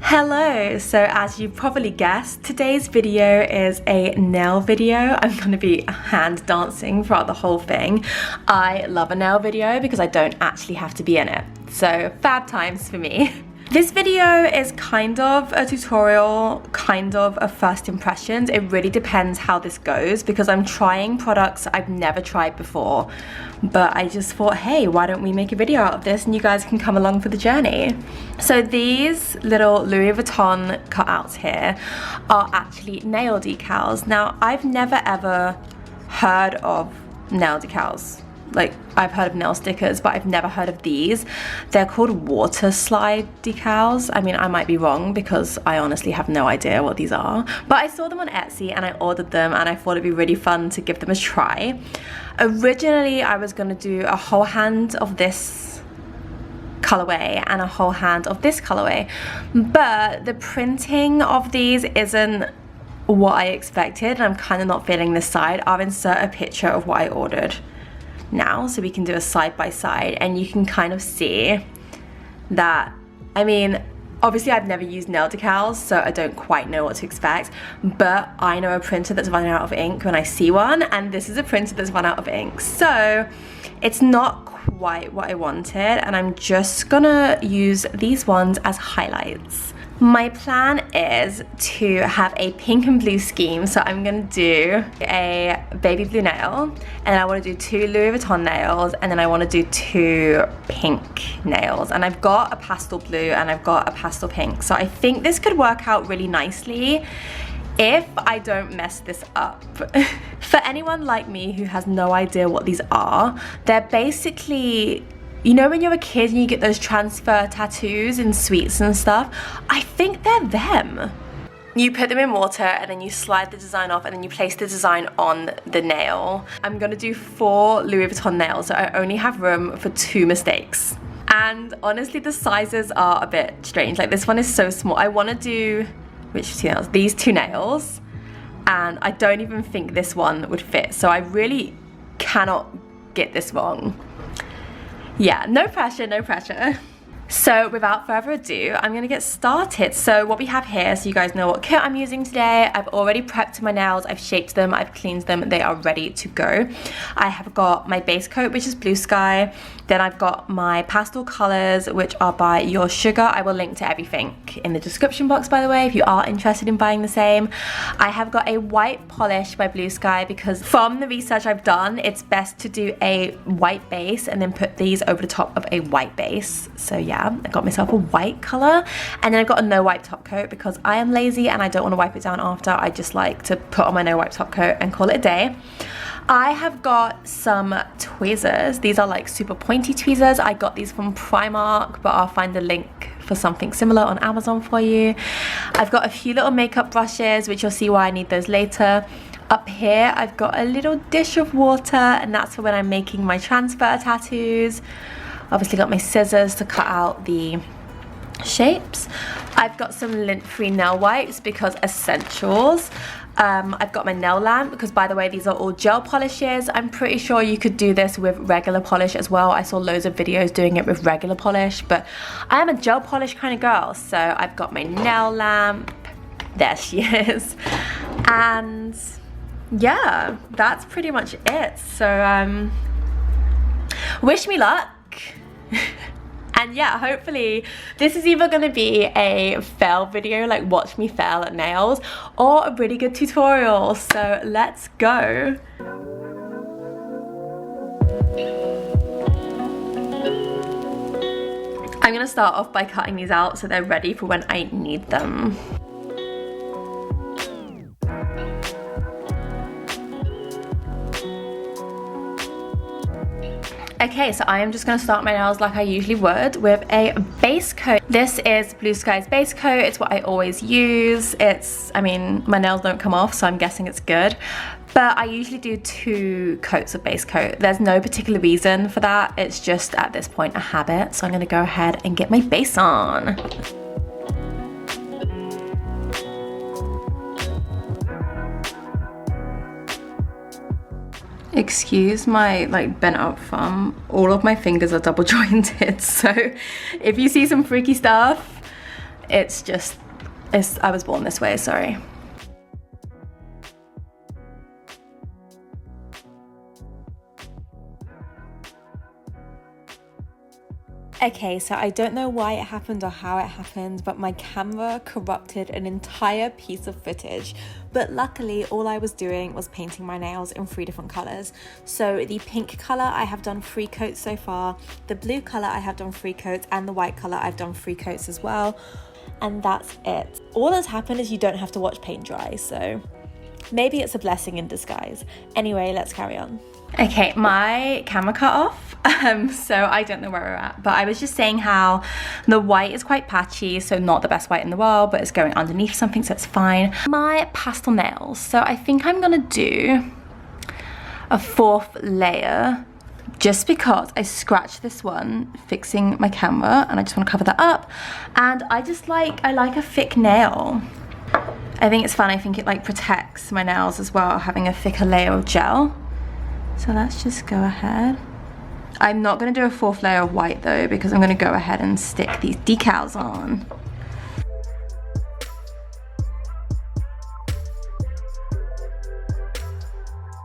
Hello, so as you probably guessed, today's video is a nail video. I'm going to be hand dancing throughout the whole thing. I love a nail video because I don't actually have to be in it, so fab times for me. This video is kind of a tutorial, kind of a first impressions. It really depends how this goes because I'm trying products I've never tried before. But I just thought, hey, why don't we make a video out of this and you guys can come along for the journey. So these little Louis Vuitton cutouts here are actually nail decals. Now, I've never ever heard of nail decals. Like, I've heard of nail stickers, but I've never heard of these. They're called water slide decals. I mean, I might be wrong because I honestly have no idea what these are. But I saw them on Etsy and I ordered them and I thought it'd be really fun to give them a try. Originally, I was gonna do a whole hand of this colorway and a whole hand of this colorway. But the printing of these isn't what I expected and I'm kind of not feeling this side. I'll insert a picture of what I ordered now so we can do a side by side and you can kind of see that, I mean, obviously I've never used nail decals so I don't quite know what to expect, but I know a printer that's running out of ink when I see one, and this is a printer that's run out of ink, so it's not quite what I wanted and I'm just gonna use these ones as highlights. My plan is to have a pink and blue scheme, so I'm gonna do a baby blue nail, and I wanna do 2 Louis Vuitton nails, and then I wanna do 2 pink nails. And I've got a pastel blue and I've got a pastel pink, so I think this could work out really nicely if I don't mess this up. For anyone like me who has no idea what these are, they're basically, you know when you're a kid and you get those transfer tattoos in sweets and stuff? I think they're them. You put them in water and then you slide the design off and then you place the design on the nail. I'm gonna do 4 Louis Vuitton nails, so I only have room for 2 mistakes. And honestly, the sizes are a bit strange. Like, this one is so small. I wanna do, which 2 nails? These 2 nails. And I don't even think this one would fit. So I really cannot get this wrong. Yeah, no pressure, no pressure. So without further ado, I'm gonna get started. So what we have here, so you guys know what kit I'm using today. I've already prepped my nails, I've shaped them, I've cleaned them, they are ready to go. I have got my base coat, which is Blue Sky. Then I've got my pastel colors, which are by Your Sugar. I will link to everything in the description box, by the way, if you are interested in buying the same. I have got a white polish by Blue Sky because from the research I've done, it's best to do a white base and then put these over the top of a white base. So yeah, I got myself a white color, and then I've got a no wipe top coat because I am lazy and I don't want to wipe it down after. I just like to put on my no wipe top coat and call it a day. I have got some tweezers. These are like super pointy tweezers. I got these from Primark, but I'll find the link for something similar on Amazon for you. I've got a few little makeup brushes, which you'll see why I need those later. Up here, I've got a little dish of water, and that's for when I'm making my transfer tattoos. Obviously got my scissors to cut out the shapes. I've got some lint-free nail wipes because essentials. I've got my nail lamp because, by the way, these are all gel polishes. I'm pretty sure you could do this with regular polish as well. I saw loads of videos doing it with regular polish, but I am a gel polish kind of girl. So I've got my nail lamp. There she is. And yeah, that's pretty much it. So wish me luck. And yeah, hopefully this is either going to be a fail video, like watch me fail at nails, or a really good tutorial. So let's go. I'm going to start off by cutting these out so they're ready for when I need them. Okay, so I am just going to start my nails like I usually would with a base coat. This is Blue Sky's base coat. It's what I always use. I mean, my nails don't come off, so I'm guessing it's good. But I usually do 2 coats of base coat. There's no particular reason for that. It's just at this point a habit. So I'm going to go ahead and get my base on. Excuse my like bent up thumb. All of my fingers are double jointed, so if you see some freaky stuff, it's just, I was born this way, sorry. Okay, so I don't know why it happened or how it happened, but my camera corrupted an entire piece of footage. But luckily, all I was doing was painting my nails in 3 different colors. So the pink color, I have done 3 coats so far. The blue color, I have done 3 coats, and the white color, I've done 3 coats as well. And that's it. All that's happened is you don't have to watch paint dry, so maybe it's a blessing in disguise. Anyway, let's carry on. Okay, my camera cut off, so I don't know where we're at, but I was just saying how the white is quite patchy, so not the best white in the world, but it's going underneath something, so it's fine. My pastel nails, so I think I'm gonna do a 4th layer, just because I scratched this one fixing my camera, and I just want to cover that up, and I like a thick nail. I think it's fun. I think it like protects my nails as well, having a thicker layer of gel. So let's just go ahead. I'm not going to do a 4th layer of white though, because I'm going to go ahead and stick these decals on.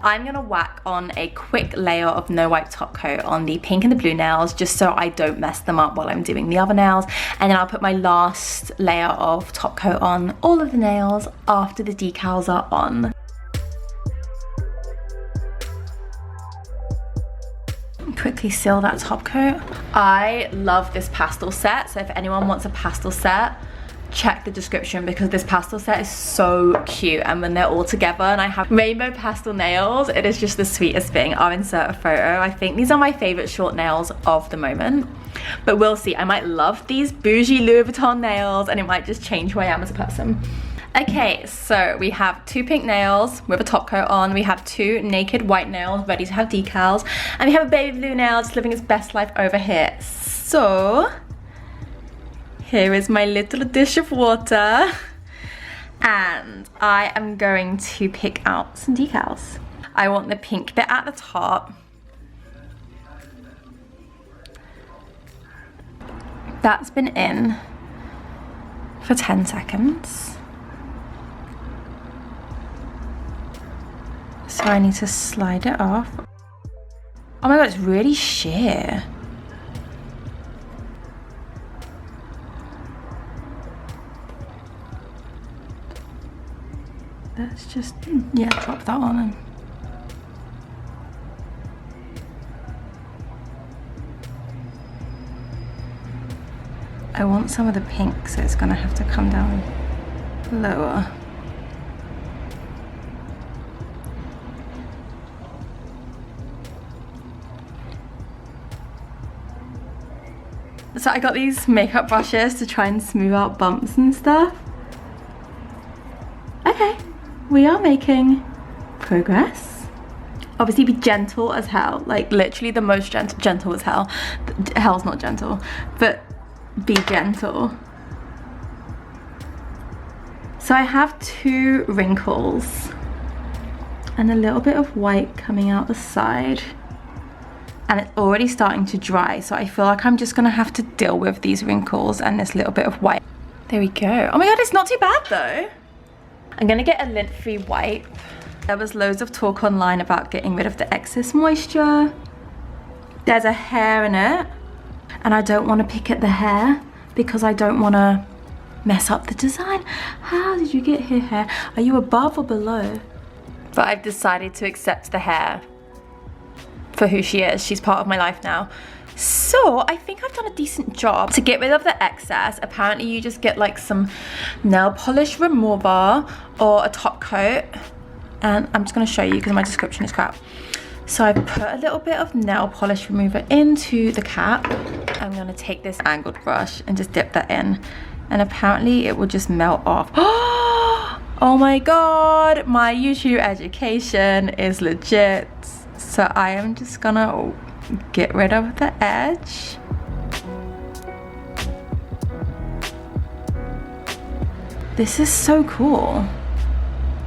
I'm going to whack on a quick layer of no wipe top coat on the pink and the blue nails, just so I don't mess them up while I'm doing the other nails. And then I'll put my last layer of top coat on all of the nails after the decals are on. Quickly seal that top coat. I love this pastel set, so if anyone wants a pastel set, check the description, because this pastel set is so cute, and when they're all together and I have rainbow pastel nails, it is just the sweetest thing. I'll insert a photo. I think these are my favorite short nails of the moment, but we'll see. I might love these bougie Louis Vuitton nails, and it might just change who I am as a person. Okay, so we have 2 pink nails with a top coat on, we have 2 naked white nails ready to have decals, and we have a baby blue nail just living its best life over here. So here is my little dish of water, and I am going to pick out some decals. I want the pink bit at the top. That's been in for 10 seconds. So I need to slide it off. Oh my god, it's really sheer. Let's just, yeah, drop that on. I want some of the pink, so it's gonna have to come down lower. So I got these makeup brushes to try and smooth out bumps and stuff. Okay, we are making progress. Obviously be gentle as hell, like literally the most gentle as hell. Hell's not gentle, but be gentle. So I have 2 wrinkles and a little bit of white coming out the side. And it's already starting to dry, so I feel like I'm just gonna have to deal with these wrinkles and this little bit of white. There we go. Oh my god, it's not too bad though. I'm gonna get a lint-free wipe. There was loads of talk online about getting rid of the excess moisture. There's a hair in it, and I don't want to pick at the hair because I don't want to mess up the design. How did you get here, hair? Are you above or below? But I've decided to accept the hair for who she is. She's part of my life now. So I think I've done a decent job. To get rid of the excess, apparently you just get like some nail polish remover or a top coat. And I'm just gonna show you because my description is crap. So I put a little bit of nail polish remover into the cap. I'm gonna take this angled brush and just dip that in. And apparently it will just melt off. Oh my god, my YouTube education is legit. So I am just gonna get rid of the edge. This is so cool.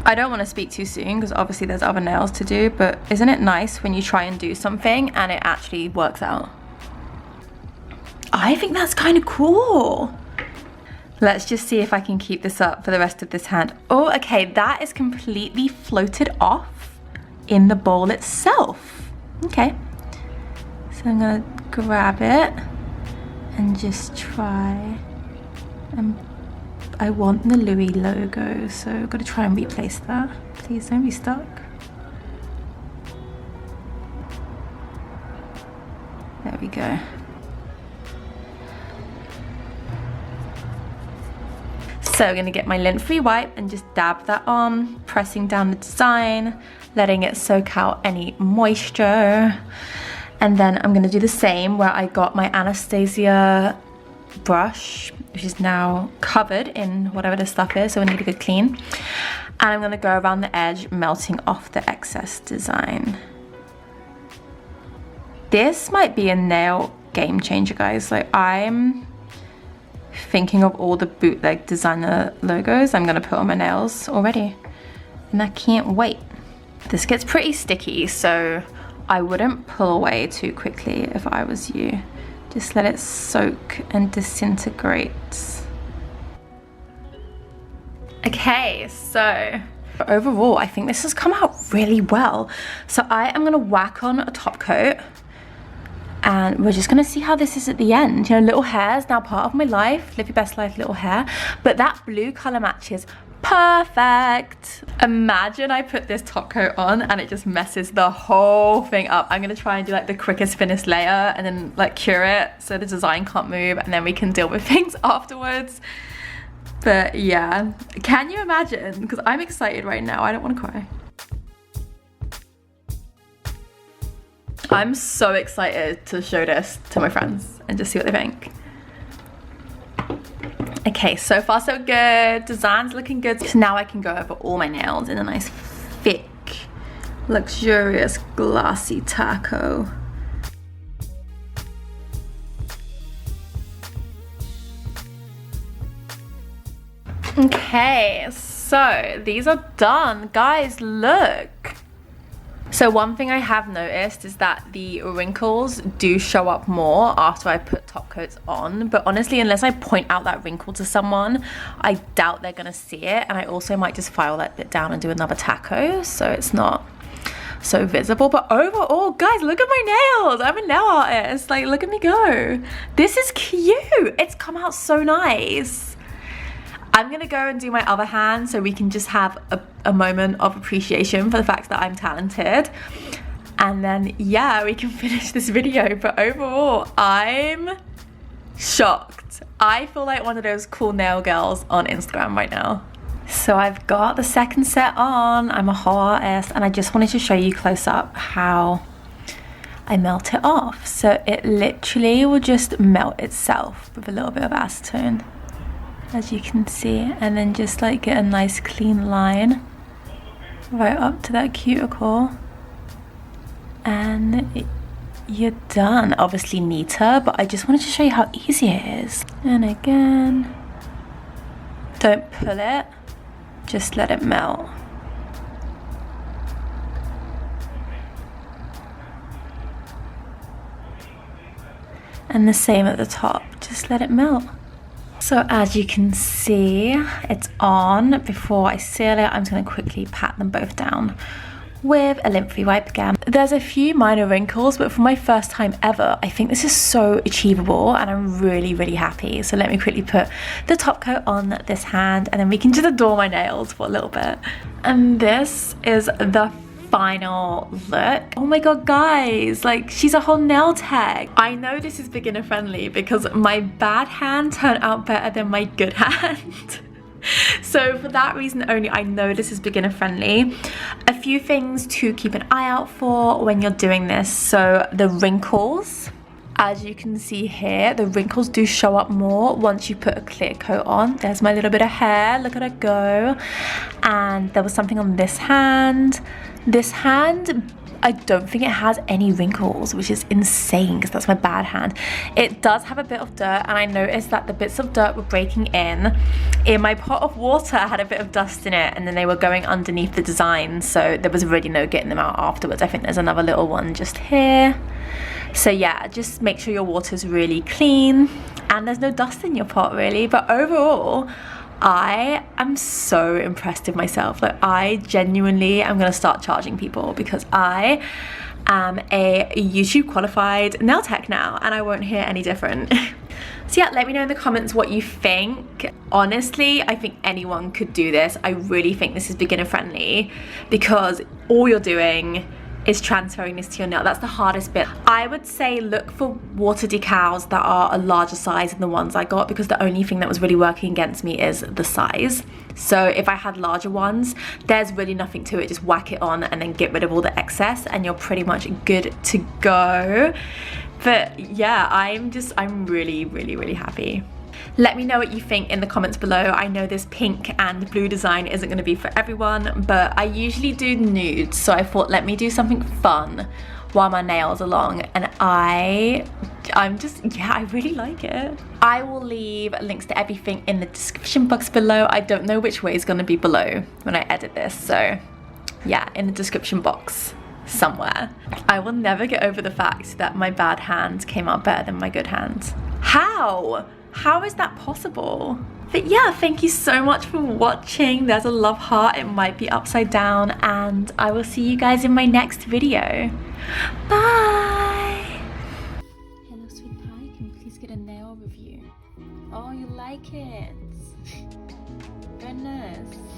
I don't want to speak too soon because obviously there's other nails to do, but isn't it nice when you try and do something and it actually works out? I think that's kind of cool. Let's just see if I can keep this up for the rest of this hand. Oh, okay, that is completely floated off in the bowl itself. Okay, so I'm gonna grab it and just try. I want the Louis logo, so I've got to try and replace that. Please don't be stuck. There we go. So I'm gonna get my lint-free wipe and just dab that on, pressing down the design, letting it soak out any moisture. And then I'm gonna do the same where I got my Anastasia brush, which is now covered in whatever this stuff is, so I need a good clean. And I'm gonna go around the edge, melting off the excess design. This might be a nail game changer, guys. Like, I'm thinking of all the bootleg designer logos I'm gonna put on my nails already, and I can't wait. This gets pretty sticky, so I wouldn't pull away too quickly if I was you. Just let it soak and disintegrate. Okay, so overall, I think this has come out really well. So I am gonna whack on a top coat, and we're just gonna see how this is at the end. You know, little hair is now part of my life. Live your best life, little hair. But that blue color matches perfect. Imagine I put this top coat on and it just messes the whole thing up. I'm gonna try and do like the quickest finish layer and then like cure it so the design can't move, and then we can deal with things afterwards. But yeah, can you imagine? Because I'm excited right now. I don't want to cry. I'm so excited to show this to my friends and just see what they think. Okay, so far so good. Design's looking good. So now I can go over all my nails in a nice thick, luxurious, glossy taco. Okay, so these are done. Guys, look. So one thing I have noticed is that the wrinkles do show up more after I put top coats on, but honestly, unless I point out that wrinkle to someone, I doubt they're gonna see it. And I also might just file that bit down and do another taco so it's not so visible. But overall, guys, look at my nails. I'm a nail artist. Like, look at me go. This is cute. It's come out so nice. I'm gonna go and do my other hand so we can just have a moment of appreciation for the fact that I'm talented. And then, yeah, we can finish this video. But overall, I'm shocked. I feel like one of those cool nail girls on Instagram right now. So I've got the second set on. I'm a whole artist, and I just wanted to show you close up how I melt it off. So it literally will just melt itself with a little bit of acetone, as you can see, and then just like get a nice clean line right up to that cuticle, and you're done. Obviously neater, but I just wanted to show you how easy it is. And again, don't pull it, just let it melt. And the same at the top, just let it melt. So as you can see, it's on. Before I seal it, I'm just going to quickly pat them both down with a lint-free wipe again. There's a few minor wrinkles, but for my first time ever, I think this is so achievable, and I'm really, really happy. So let me quickly put the top coat on this hand, and then we can just adore my nails for a little bit. And this is the final look. Oh my god, guys, like, she's a whole nail tech. I know this is beginner friendly because my bad hand turned out better than my good hand. So for that reason only, I know this is beginner friendly. A few things to keep an eye out for when you're doing this. So the wrinkles, as you can see here, the wrinkles do show up more once you put a clear coat on. There's my little bit of hair, look at her go. And there was something on this hand. This hand, I don't think it has any wrinkles, which is insane because that's my bad hand. It does have a bit of dirt, and I noticed that the bits of dirt were breaking in. In my pot of water had a bit of dust in it, and then they were going underneath the design, so there was really no getting them out afterwards. I think there's another little one just here. So yeah, just make sure your water's really clean. and there's no dust in your pot really. But overall, I am so impressed with myself. Like, I genuinely am gonna start charging people because I am a YouTube qualified nail tech now, and I won't hear any different. So yeah, let me know in the comments what you think. Honestly, I think anyone could do this. I really think this is beginner friendly because all you're doing is transferring this to your nail. That's the hardest bit. I would say look for water decals that are a larger size than the ones I got, because the only thing that was really working against me is the size. So if I had larger ones, there's really nothing to it. Just whack it on and then get rid of all the excess and you're pretty much good to go. But yeah, I'm really happy. Let me know what you think in the comments below. I know this pink and blue design isn't going to be for everyone, but I usually do nudes, so I thought let me do something fun while my nails are long, and I really like it. I will leave links to everything in the description box below. I don't know which way is going to be below when I edit this, so yeah, in the description box somewhere. I will never get over the fact that my bad hand came out better than my good hand. How is that possible? But yeah, thank you so much for watching. There's a love heart, it might be upside down, and I will see you guys in my next video. Bye! Hello sweet pie, can we please get a nail review? Oh, you like it? Goodness.